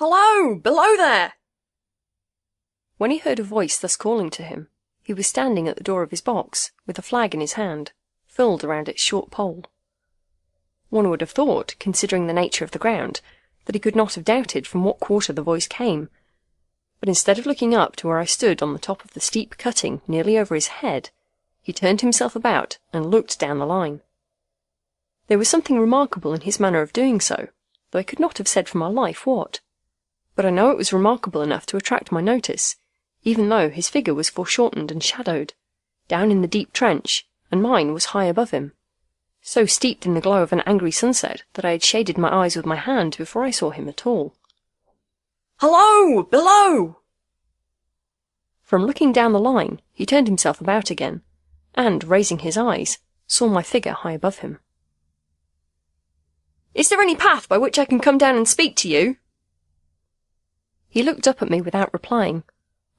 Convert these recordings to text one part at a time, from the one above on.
Hello! Below there! When he heard a voice thus calling to him, he was standing at the door of his box, with a flag in his hand, furled around its short pole. One would have thought, considering the nature of the ground, that he could not have doubted from what quarter the voice came, but instead of looking up to where I stood on the top of the steep cutting nearly over his head, he turned himself about and looked down the line. There was something remarkable in his manner of doing so, though I could not have said for my life what. But I know it was remarkable enough to attract my notice, even though his figure was foreshortened and shadowed, down in the deep trench, and mine was high above him, so steeped in the glow of an angry sunset that I had shaded my eyes with my hand before I saw him at all. "Hello! Below!" From looking down the line, he turned himself about again, and, raising his eyes, saw my figure high above him. "Is there any path by which I can come down and speak to you?" He looked up at me without replying,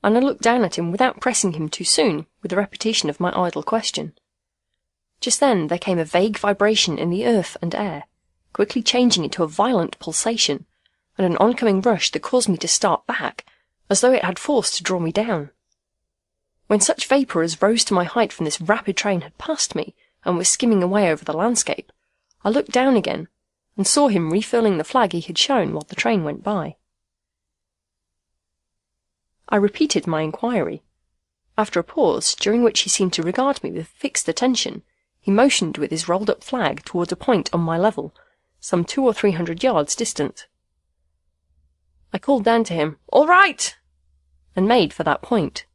and I looked down at him without pressing him too soon with the repetition of my idle question. Just then there came a vague vibration in the earth and air, quickly changing into a violent pulsation, and an oncoming rush that caused me to start back, as though it had force to draw me down. When such vapour as rose to my height from this rapid train had passed me, and was skimming away over the landscape, I looked down again, and saw him refurling the flag he had shown while the train went by. I repeated my inquiry. After a pause, during which he seemed to regard me with fixed attention, he motioned with his rolled-up flag towards a point on my level, some 200 or 300 yards distant. I called down to him, "All right!" and made for that point.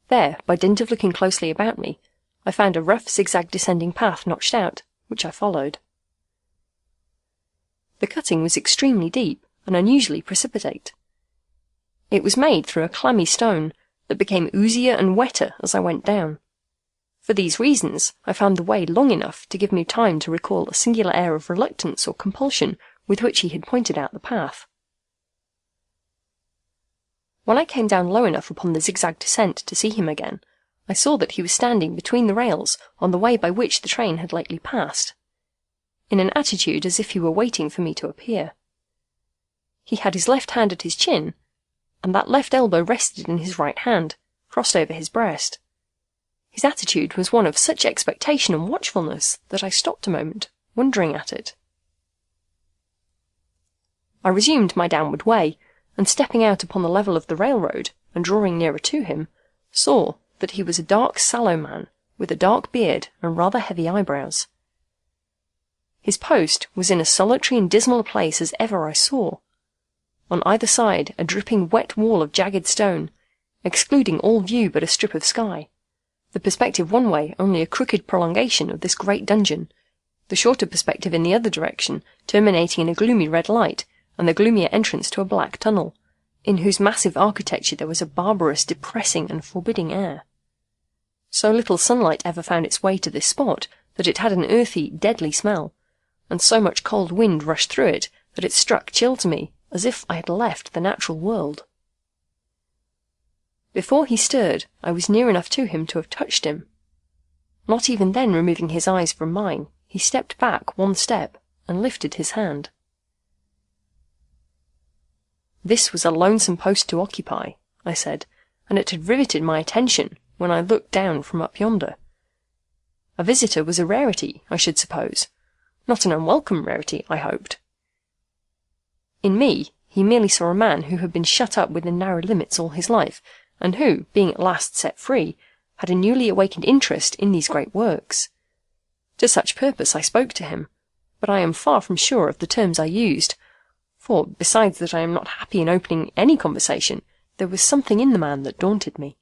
There, by dint of looking closely about me, I found a rough zigzag descending path notched out, which I followed. The cutting was extremely deep and unusually precipitate. It was made through a clammy stone that became oozier and wetter as I went down. For these reasons, I found the way long enough to give me time to recall a singular air of reluctance or compulsion with which he had pointed out the path. When I came down low enough upon the zigzag descent to see him again, I saw that he was standing between the rails on the way by which the train had lately passed, in an attitude as if he were waiting for me to appear. He had his left hand at his chin, and that left elbow rested in his right hand, crossed over his breast. His attitude was one of such expectation and watchfulness that I stopped a moment, wondering at it. I resumed my downward way, and stepping out upon the level of the railroad, and drawing nearer to him, saw that he was a dark, sallow man, with a dark beard and rather heavy eyebrows. His post was in as solitary and dismal a place as ever I saw. On either side a dripping wet wall of jagged stone, excluding all view but a strip of sky, the perspective one way only a crooked prolongation of this great dungeon, the shorter perspective in the other direction terminating in a gloomy red light, and the gloomier entrance to a black tunnel, in whose massive architecture there was a barbarous, depressing, and forbidding air. So little sunlight ever found its way to this spot that it had an earthy, deadly smell, and so much cold wind rushed through it that it struck chill to me, as if I had left the natural world. Before he stirred, I was near enough to him to have touched him. Not even then removing his eyes from mine, he stepped back one step and lifted his hand. This was a lonesome post to occupy, I said, and it had riveted my attention when I looked down from up yonder. A visitor was a rarity, I should suppose, not an unwelcome rarity, I hoped. In me, he merely saw a man who had been shut up within narrow limits all his life, and who, being at last set free, had a newly awakened interest in these great works. To such purpose I spoke to him, but I am far from sure of the terms I used, for, besides that I am not happy in opening any conversation, there was something in the man that daunted me.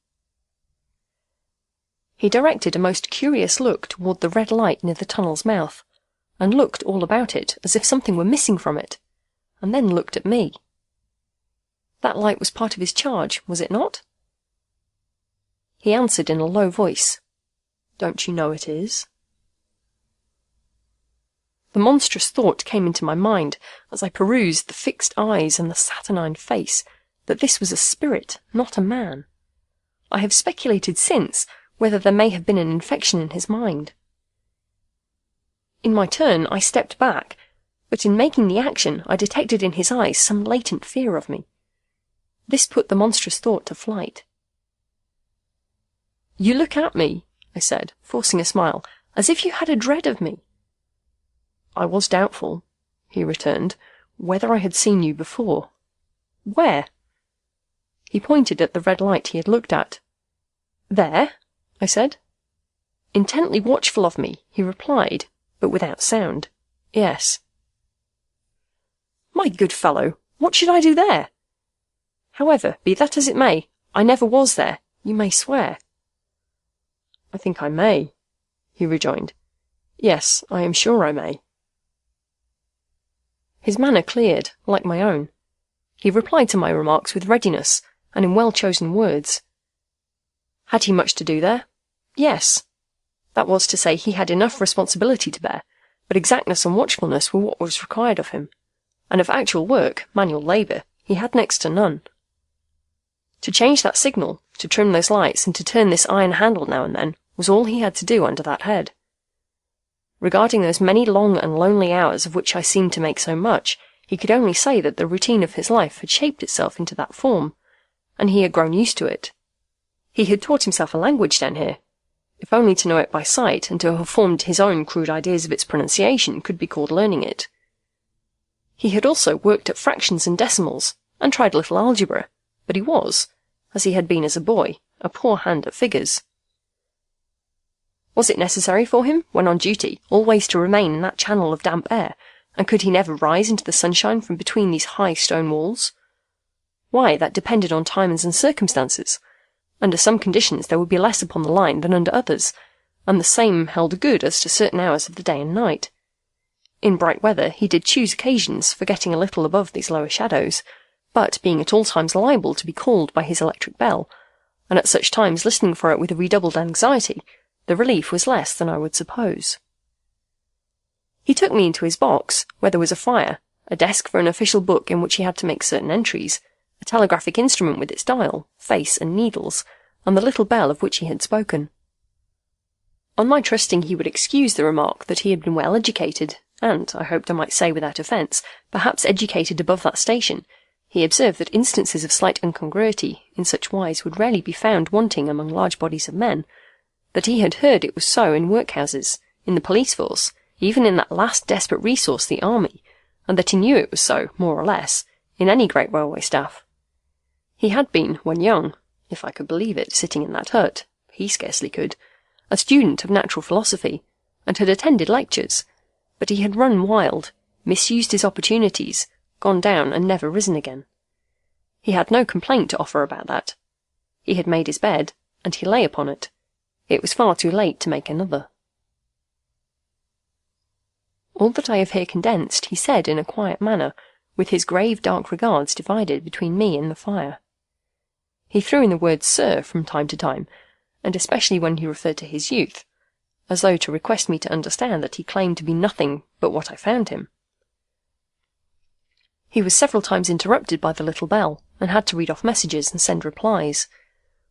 He directed a most curious look toward the red light near the tunnel's mouth, and looked all about it as if something were missing from it, and then looked at me. That light was part of his charge, was it not? He answered in a low voice, "Don't you know it is?" The monstrous thought came into my mind, as I perused the fixed eyes and the saturnine face, that this was a spirit, not a man. I have speculated since whether there may have been an infection in his mind. In my turn I stepped back, but in making the action I detected in his eyes some latent fear of me. This put the monstrous thought to flight. "You look at me," I said, forcing a smile, "as if you had a dread of me." "I was doubtful," he returned, "whether I had seen you before." "Where?" He pointed at the red light he had looked at. "There?" I said. Intently watchful of me, he replied, but without sound, "Yes." "My good fellow, what should I do there?" "However, be that as it may, I never was there, you may swear." "I think I may," he rejoined. "Yes, I am sure I may." His manner cleared, like my own. He replied to my remarks with readiness, and in well-chosen words. Had he much to do there? Yes. That was to say, he had enough responsibility to bear, but exactness and watchfulness were what was required of him, and of actual work, manual labour, he had next to none. To change that signal, to trim those lights, and to turn this iron handle now and then, was all he had to do under that head. Regarding those many long and lonely hours of which I seemed to make so much, he could only say that the routine of his life had shaped itself into that form, and he had grown used to it. He had taught himself a language down here, if only to know it by sight, and to have formed his own crude ideas of its pronunciation could be called learning it. He had also worked at fractions and decimals, and tried a little algebra, but he was, as he had been as a boy, a poor hand at figures. Was it necessary for him, when on duty, always to remain in that channel of damp air, and could he never rise into the sunshine from between these high stone walls? Why, that depended on times and circumstances. Under some conditions there would be less upon the line than under others, and the same held good as to certain hours of the day and night. In bright weather he did choose occasions for getting a little above these lower shadows, but being at all times liable to be called by his electric bell, and at such times listening for it with a redoubled anxiety, the relief was less than I would suppose. He took me into his box, where there was a fire, a desk for an official book in which he had to make certain entries, a telegraphic instrument with its dial, face, and needles, and the little bell of which he had spoken. On my trusting he would excuse the remark that he had been well educated, and, I hoped I might say without offence, perhaps educated above that station, he observed that instances of slight incongruity in such wise would rarely be found wanting among large bodies of men, that he had heard it was so in workhouses, in the police force, even in that last desperate resource, the army, and that he knew it was so, more or less, in any great railway staff. He had been, when young, if I could believe it, sitting in that hut, he scarcely could, a student of natural philosophy, and had attended lectures, but he had run wild, misused his opportunities, gone down and never risen again. He had no complaint to offer about that. He had made his bed, and he lay upon it. It was far too late to make another. All that I have here condensed he said in a quiet manner, with his grave dark regards divided between me and the fire. He threw in the word "sir" from time to time, and especially when he referred to his youth, as though to request me to understand that he claimed to be nothing but what I found him. He was several times interrupted by the little bell, and had to read off messages and send replies.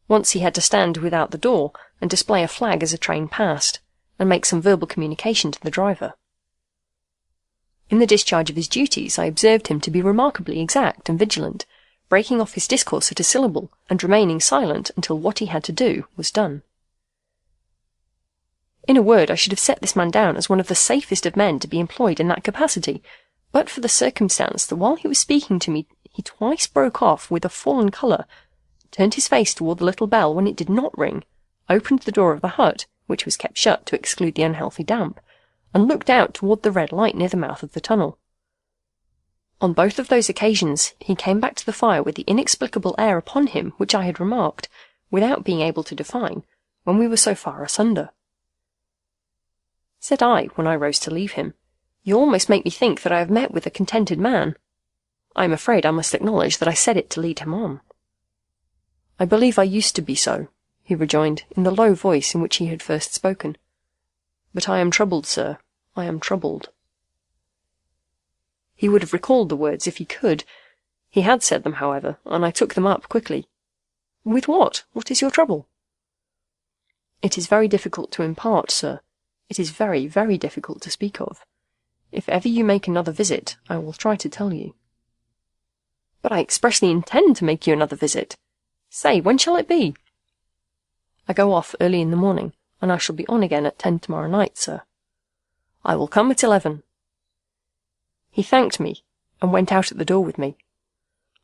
Once he had to stand without the door and display a flag as a train passed, and make some verbal communication to the driver. In the discharge of his duties I observed him to be remarkably exact and vigilant, breaking off his discourse at a syllable, and remaining silent until what he had to do was done. In a word, I should have set this man down as one of the safest of men to be employed in that capacity, but for the circumstance that while he was speaking to me he twice broke off with a fallen colour, turned his face toward the little bell when it did not ring, opened the door of the hut, which was kept shut to exclude the unhealthy damp, and looked out toward the red light near the mouth of the tunnel. On both of those occasions he came back to the fire with the inexplicable air upon him which I had remarked, without being able to define, when we were so far asunder. Said I, when I rose to leave him, "You almost make me think that I have met with a contented man." I am afraid I must acknowledge that I said it to lead him on. "I believe I used to be so," he rejoined, in the low voice in which he had first spoken. "But I am troubled, sir, I am troubled." He would have recalled the words if he could. He had said them, however, and I took them up quickly. "With what? What is your trouble?" "It is very difficult to impart, sir. It is very, very difficult to speak of. If ever you make another visit, I will try to tell you." "But I expressly intend to make you another visit. Say, when shall it be?" "I go off early in the morning, and I shall be on again at 10 tomorrow night, sir." "I will come at 11. He thanked me, and went out at the door with me.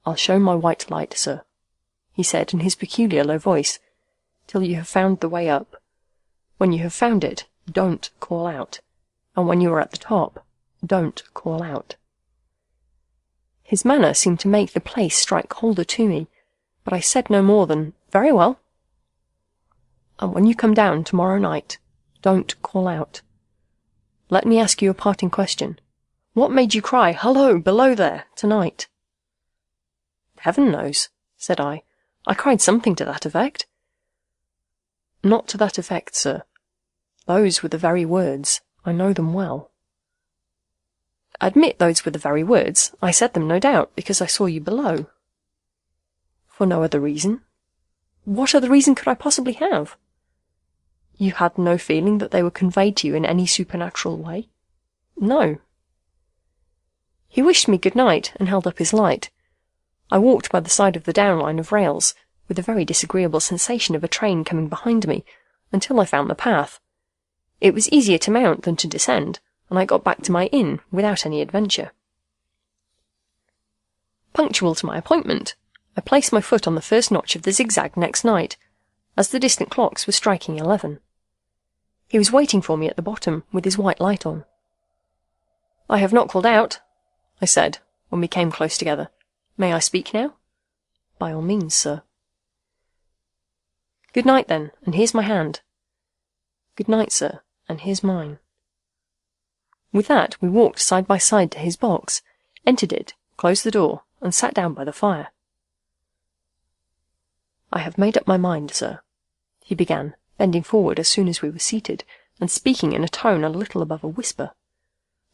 "I'll show my white light, sir," he said in his peculiar low voice, "till you have found the way up. When you have found it, don't call out, and when you are at the top, don't call out." His manner seemed to make the place strike colder to me, but I said no more than, "Very well." "And when you come down tomorrow night, don't call out. Let me ask you a parting question. What made you cry, 'Hello, below there,' tonight?" "Heaven knows," said I. "I cried something to that effect." "Not to that effect, sir. Those were the very words. I know them well." "Admit those were the very words. I said them, no doubt, because I saw you below." "For no other reason?" "What other reason could I possibly have?" "You had no feeling that they were conveyed to you in any supernatural way?" "No." He wished me good night, and held up his light. I walked by the side of the down line of rails, with a very disagreeable sensation of a train coming behind me, until I found the path. It was easier to mount than to descend, and I got back to my inn without any adventure. Punctual to my appointment, I placed my foot on the first notch of the zigzag next night, as the distant clocks were striking 11. He was waiting for me at the bottom, with his white light on. "I have not called out," I said, when we came close together. "May I speak now?" "By all means, sir." "Good night, then, and here's my hand." "Good night, sir, and here's mine." With that we walked side by side to his box, entered it, closed the door, and sat down by the fire. "I have made up my mind, sir," he began, bending forward as soon as we were seated, and speaking in a tone a little above a whisper,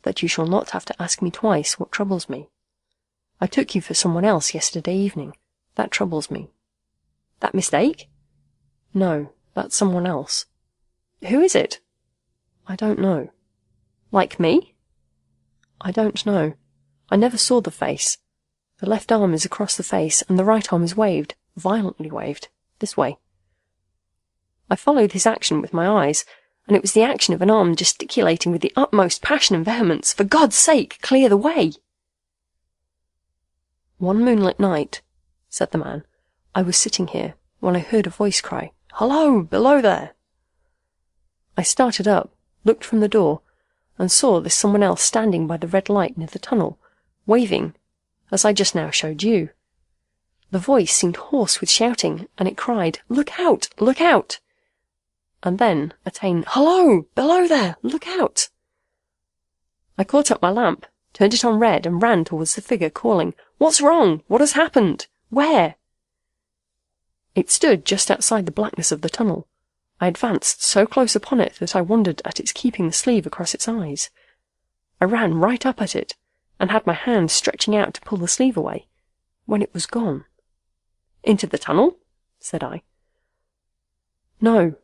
"that you shall not have to ask me twice what troubles me. I took you for someone else yesterday evening. That troubles me." "That mistake?" "No, that's someone else." "Who is it?" "I don't know." "Like me?" "I don't know. I never saw the face. The left arm is across the face, and the right arm is waved, violently waved, this way." I followed his action with my eyes, and it was the action of an arm gesticulating with the utmost passion and vehemence, "For God's sake, clear the way!" "One moonlit night," said the man, "I was sitting here, when I heard a voice cry, 'Hello, below there!' I started up, looked from the door, and saw this someone else standing by the red light near the tunnel, waving, as I just now showed you. The voice seemed hoarse with shouting, and it cried, 'Look out! Look out!' and then a tame 'Hello, below there! Look out!' I caught up my lamp, turned it on red, and ran towards the figure, calling, 'What's wrong? What has happened? Where?' It stood just outside the blackness of the tunnel. I advanced so close upon it that I wondered at its keeping the sleeve across its eyes. I ran right up at it, and had my hand stretching out to pull the sleeve away, when it was gone." "Into the tunnel?" said I. "No.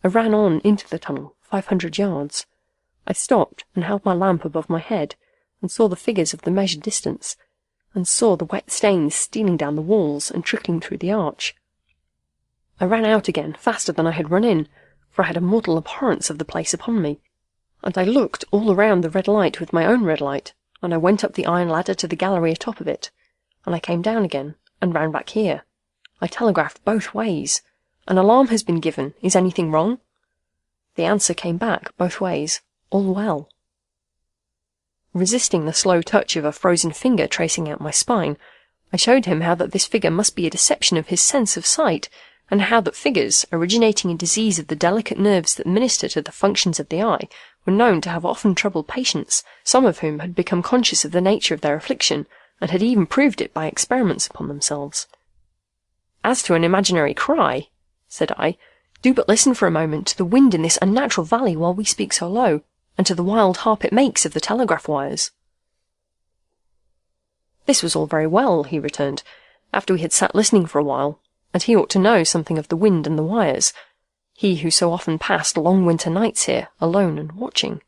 I ran on into the tunnel, 500 yards. I stopped and held my lamp above my head, and saw the figures of the measured distance, and saw the wet stains stealing down the walls and trickling through the arch. I ran out again faster than I had run in, for I had a mortal abhorrence of the place upon me, and I looked all around the red light with my own red light, and I went up the iron ladder to the gallery atop of it, and I came down again, and ran back here. I telegraphed both ways. An alarm has been given. Is anything wrong? The answer came back both ways. All well." Resisting the slow touch of a frozen finger tracing out my spine, I showed him how that this figure must be a deception of his sense of sight, and how that figures, originating in disease of the delicate nerves that minister to the functions of the eye, were known to have often troubled patients, some of whom had become conscious of the nature of their affliction, and had even proved it by experiments upon themselves. "As to an imaginary cry," said I, "do but listen for a moment to the wind in this unnatural valley while we speak so low, and to the wild harp it makes of the telegraph wires." This was all very well, he returned, after we had sat listening for a while, and he ought to know something of the wind and the wires, he who so often passed long winter nights here, alone and watching.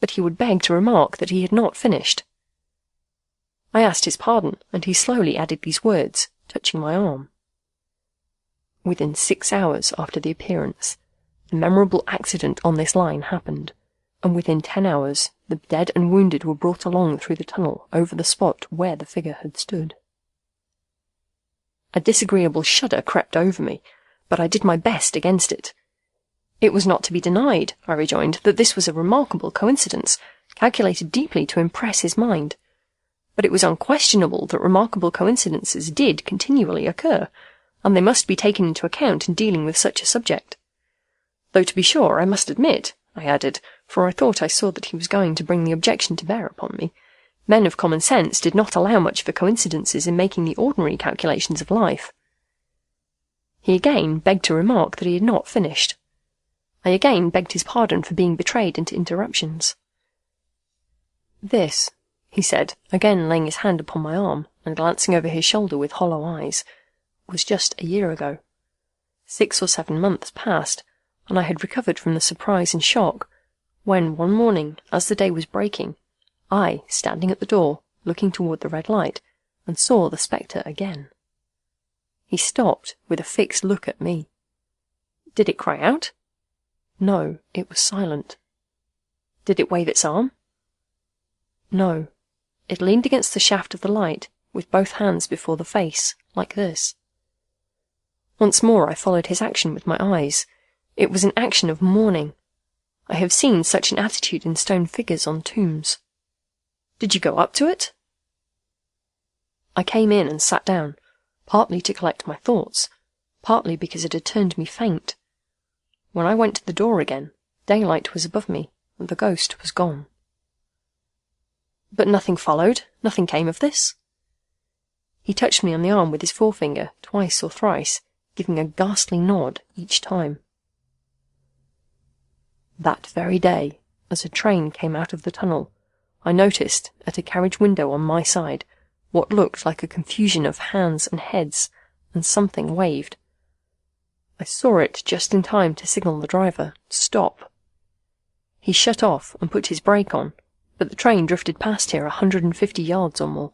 but he would beg to remark that he had not finished. I asked his pardon, and he slowly added these words, touching my arm. Within 6 hours after the appearance, the memorable accident on this line happened, and within 10 hours the dead and wounded were brought along through the tunnel over the spot where the figure had stood. A disagreeable shudder crept over me, but I did my best against it. It was not to be denied, I rejoined, that this was a remarkable coincidence, calculated deeply to impress his mind. But it was unquestionable that remarkable coincidences did continually occur, and they must be taken into account in dealing with such a subject. Though to be sure, I must admit, I added, for I thought I saw that he was going to bring the objection to bear upon me, men of common sense did not allow much for coincidences in making the ordinary calculations of life. He again begged to remark that he had not finished. I again begged his pardon for being betrayed into interruptions. This, he said, again laying his hand upon my arm and glancing over his shoulder with hollow eyes, was just a year ago. 6 or 7 months passed, and I had recovered from the surprise and shock, when one morning, as the day was breaking, I, standing at the door, looking toward the red light, and saw the spectre again. He stopped with a fixed look at me. Did it cry out? No, it was silent. Did it wave its arm? No. It leaned against the shaft of the light, with both hands before the face, like this. Once more I followed his action with my eyes. It was an action of mourning. I have seen such an attitude in stone figures on tombs. Did you go up to it? I came in and sat down, partly to collect my thoughts, partly because it had turned me faint. When I went to the door again, daylight was above me, and the ghost was gone. But nothing followed, nothing came of this. He touched me on the arm with his forefinger, twice or thrice, giving a ghastly nod each time. That very day, as a train came out of the tunnel, I noticed, at a carriage window on my side, what looked like a confusion of hands and heads, and something waved. I saw it just in time to signal the driver, "Stop." He shut off and put his brake on, but the train drifted past here 150 yards or more.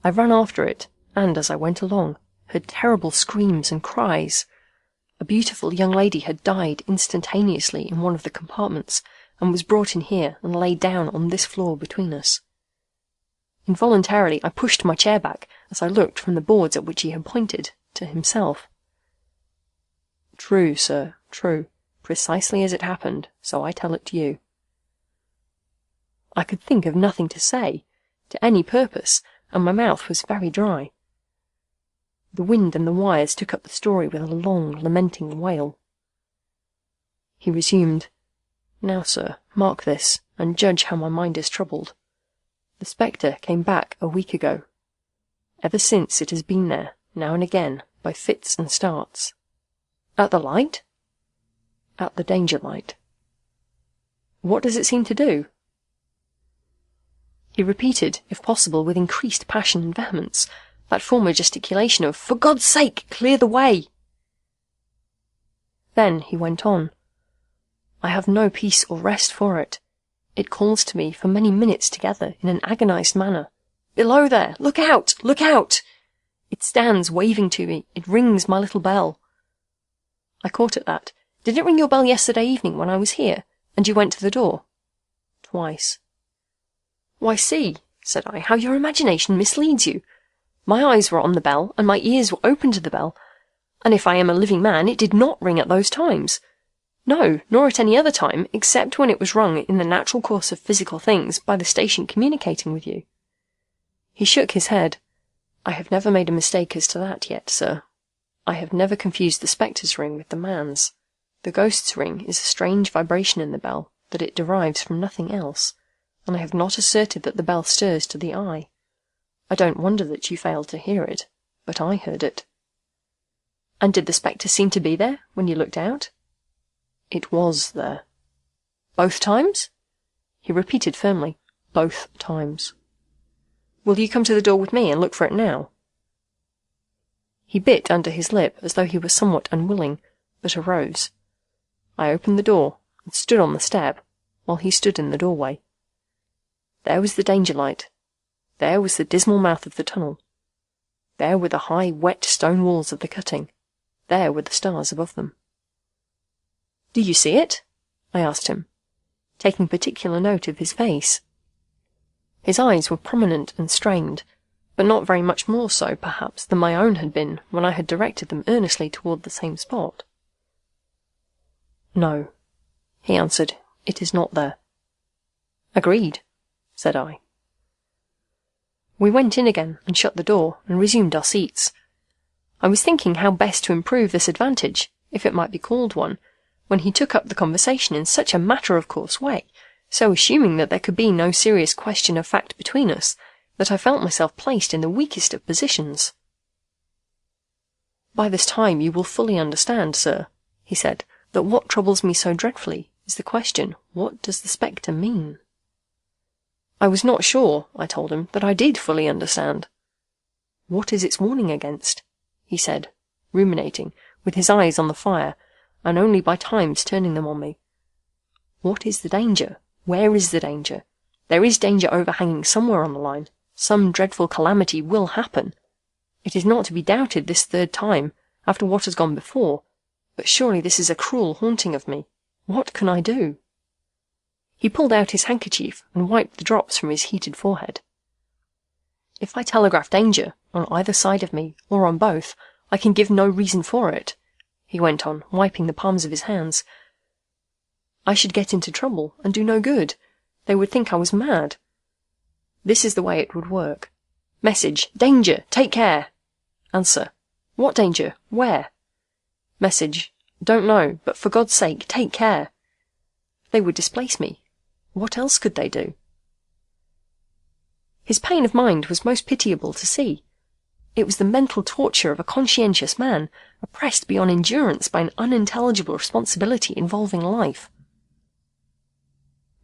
I ran after it, and, as I went along, heard terrible screams and cries. A beautiful young lady had died instantaneously in one of the compartments, and was brought in here and laid down on this floor between us. Involuntarily I pushed my chair back as I looked from the boards at which he had pointed to himself. True, sir, true, precisely as it happened, so I tell it to you. I could think of nothing to say, to any purpose, and my mouth was very dry. The wind and the wires took up the story with a long, lamenting wail. He resumed, "Now, sir, mark this, and judge how my mind is troubled. The spectre came back a week ago. Ever since it has been there, now and again, by fits and starts." "At the light?" "At the danger light." "What does it seem to do?" He repeated, if possible with increased passion and vehemence, that former gesticulation of, "For God's sake, clear the way!" Then he went on, "I have no peace or rest for it. It calls to me for many minutes together in an agonized manner. 'Below there! Look out! Look out!' It stands waving to me. It rings my little bell." I caught at that. "Did it ring your bell yesterday evening when I was here, and you went to the door?" "Twice." "Why, see," said I, "how your imagination misleads you. My eyes were on the bell, and my ears were open to the bell, and if I am a living man, it did not ring at those times. No, nor at any other time, except when it was rung in the natural course of physical things by the station communicating with you." He shook his head. "I have never made a mistake as to that yet, sir. I have never confused the spectre's ring with the man's. The ghost's ring is a strange vibration in the bell, that it derives from nothing else, and I have not asserted that the bell stirs to the eye. I don't wonder that you failed to hear it, but I heard it." "And did the spectre seem to be there, when you looked out?" "It was there." "Both times?" He repeated firmly, "Both times." "Will you come to the door with me and look for it now?" He bit under his lip as though he were somewhat unwilling, but arose. I opened the door, and stood on the step, while he stood in the doorway. There was the danger light. There was the dismal mouth of the tunnel. There were the high, wet stone walls of the cutting. There were the stars above them. "Do you see it?" I asked him, taking particular note of his face. His eyes were prominent and strained, but not very much more so, perhaps, than my own had been when I had directed them earnestly toward the same spot. "No," he answered, "it is not there." "Agreed," said I. We went in again and shut the door and resumed our seats. I was thinking how best to improve this advantage, if it might be called one, when he took up the conversation in such a matter-of-course way, so assuming that there could be no serious question of fact between us, that I felt myself placed in the weakest of positions. "By this time you will fully understand, sir," he said, "that what troubles me so dreadfully is the question, what does the spectre mean?" I was not sure, I told him, that I did fully understand. "What is its warning against?" he said, ruminating, with his eyes on the fire, and only by times turning them on me. "What is the danger? Where is the danger? There is danger overhanging somewhere on the line. Some dreadful calamity will happen. It is not to be doubted this third time, after what has gone before, but surely this is a cruel haunting of me. What can I do?" He pulled out his handkerchief and wiped the drops from his heated forehead. "If I telegraph danger, on either side of me, or on both, I can give no reason for it," he went on, wiping the palms of his hands. "I should get into trouble, and do no good. They would think I was mad. This is the way it would work. Message, danger, take care. Answer, what danger, where? Message, don't know, but for God's sake, take care. They would displace me. What else could they do?" His pain of mind was most pitiable to see. It was the mental torture of a conscientious man, oppressed beyond endurance by an unintelligible responsibility involving life.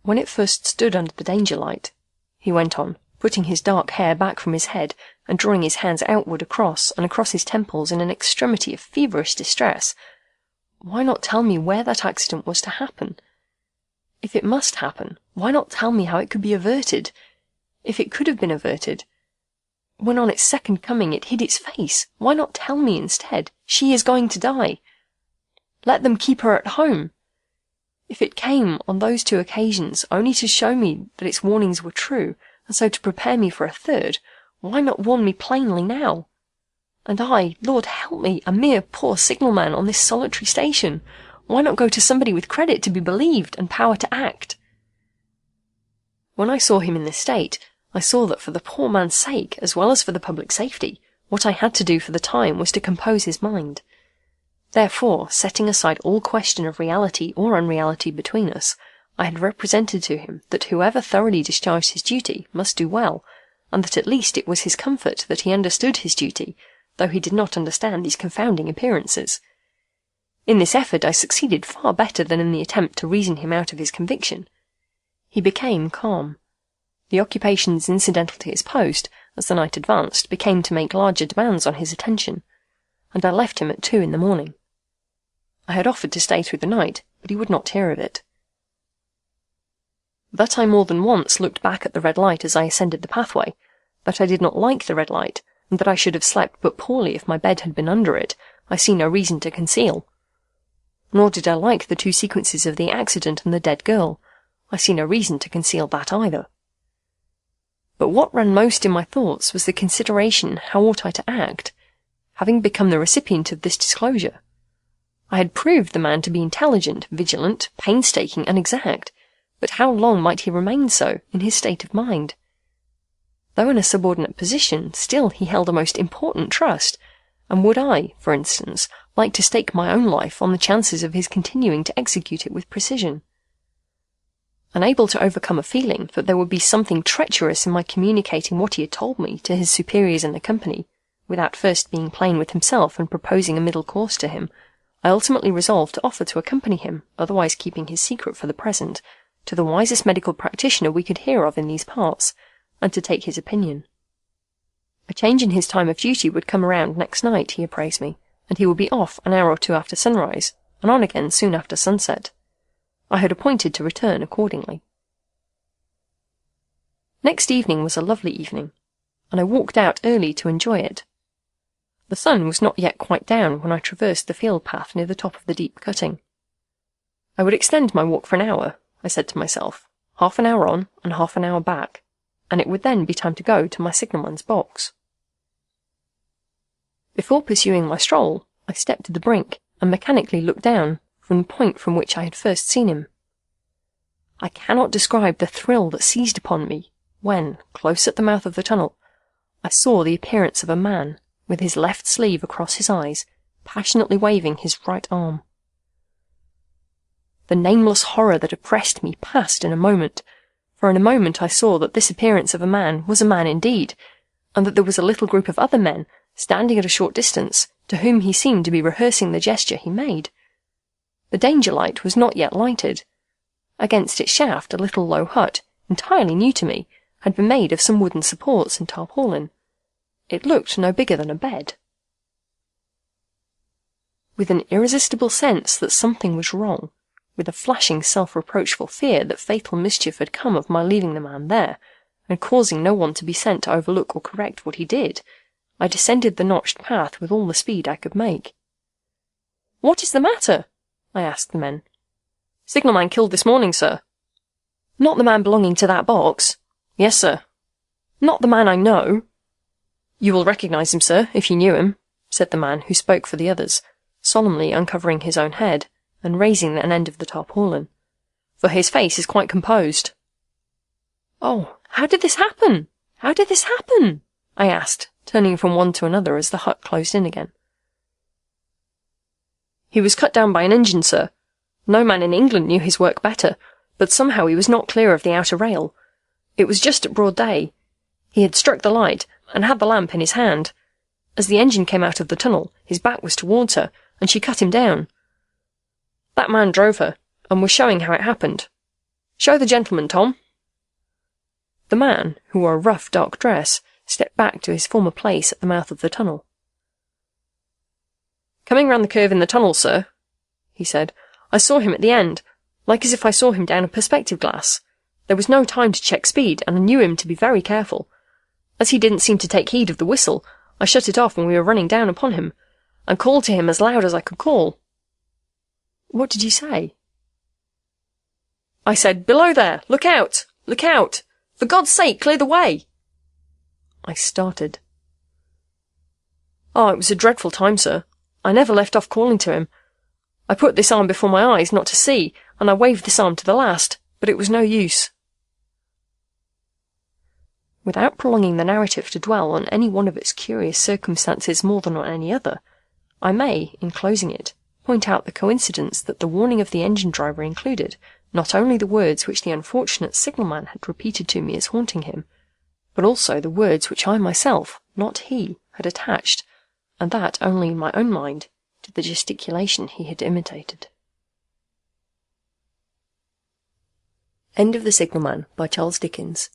"When it first stood under the danger light," he went on, putting his dark hair back from his head and drawing his hands outward across and across his temples in an extremity of feverish distress, "why not tell me where that accident was to happen? If it must happen, why not tell me how it could be averted? If it could have been averted, when on its second coming it hid its face, why not tell me instead, she is going to die? Let them keep her at home. If it came on those two occasions only to show me that its warnings were true, and so to prepare me for a third, why not warn me plainly now? And I, Lord help me, a mere poor signalman on this solitary station, why not go to somebody with credit to be believed and power to act?" When I saw him in this state, I saw that for the poor man's sake, as well as for the public safety, what I had to do for the time was to compose his mind. Therefore, setting aside all question of reality or unreality between us, I had represented to him that whoever thoroughly discharged his duty must do well, and that at least it was his comfort that he understood his duty, though he did not understand these confounding appearances. In this effort I succeeded far better than in the attempt to reason him out of his conviction. He became calm. The occupations incidental to his post, as the night advanced, became to make larger demands on his attention, and I left him at 2 in the morning. I had offered to stay through the night, but he would not hear of it. That I more than once looked back at the red light as I ascended the pathway, that I did not like the red light, and that I should have slept but poorly if my bed had been under it, I see no reason to conceal. Nor did I like the 2 sequences of the accident and the dead girl. I see no reason to conceal that either. But what ran most in my thoughts was the consideration how ought I to act, having become the recipient of this disclosure. I had proved the man to be intelligent, vigilant, painstaking, and exact, but how long might he remain so, in his state of mind? Though in a subordinate position, still he held a most important trust, and would I, for instance, like to stake my own life on the chances of his continuing to execute it with precision? Unable to overcome a feeling that there would be something treacherous in my communicating what he had told me to his superiors in the company, without first being plain with himself and proposing a middle course to him, I ultimately resolved to offer to accompany him, otherwise keeping his secret for the present, to the wisest medical practitioner we could hear of in these parts, and to take his opinion. A change in his time of duty would come around next night, he apprised me, and he would be off an hour or 2 after sunrise, and on again soon after sunset. I had appointed to return accordingly. Next evening was a lovely evening, and I walked out early to enjoy it. The sun was not yet quite down when I traversed the field path near the top of the deep cutting. I would extend my walk for an hour, I said to myself, half an hour on and half an hour back, and it would then be time to go to my signalman's box. Before pursuing my stroll, I stepped to the brink and mechanically looked down from the point from which I had first seen him. I cannot describe the thrill that seized upon me when, close at the mouth of the tunnel, I saw the appearance of a man, with his left sleeve across his eyes, passionately waving his right arm. The nameless horror that oppressed me passed in a moment, for in a moment I saw that this appearance of a man was a man indeed, and that there was a little group of other men, standing at a short distance, to whom he seemed to be rehearsing the gesture he made. The danger light was not yet lighted. Against its shaft a little low hut, entirely new to me, had been made of some wooden supports and tarpaulin. It looked no bigger than a bed. With an irresistible sense that something was wrong, with a flashing self-reproachful fear that fatal mischief had come of my leaving the man there, and causing no one to be sent to overlook or correct what he did, I descended the notched path with all the speed I could make. "What is the matter?" I asked the men. "Signalman killed this morning, sir." "Not the man belonging to that box?" "Yes, sir." "Not the man I know?" "You will recognize him, sir, if you knew him," said the man who spoke for the others, solemnly uncovering his own head, and raising an end of the tarpaulin, "for his face is quite composed." "Oh, how did this happen? How did this happen?" I asked, turning from one to another as the hut closed in again. "He was cut down by an engine, sir. No man in England knew his work better, but somehow he was not clear of the outer rail. It was just at broad day. He had struck the light, and had the lamp in his hand. As the engine came out of the tunnel, his back was towards her, and she cut him down. That man drove her, and was showing how it happened. Show the gentleman, Tom." The man, who wore a rough dark dress, stepped back to his former place at the mouth of the tunnel. "Coming round the curve in the tunnel, sir," he said, "I saw him at the end, like as if I saw him down a perspective glass. There was no time to check speed, and I knew him to be very careful. As he didn't seem to take heed of the whistle, I shut it off when we were running down upon him, and called to him as loud as I could call." "What did you say?" "I said, 'Below there! Look out! Look out! For God's sake, clear the way!'" I started. "Oh, it was a dreadful time, sir. I never left off calling to him. I put this arm before my eyes not to see, and I waved this arm to the last, but it was no use." Without prolonging the narrative to dwell on any one of its curious circumstances more than on any other, I may, in closing it, point out the coincidence that the warning of the engine driver included not only the words which the unfortunate signalman had repeated to me as haunting him, but also the words which I myself, not he, had attached, and that only in my own mind, to the gesticulation he had imitated. End of The Signalman by Charles Dickens.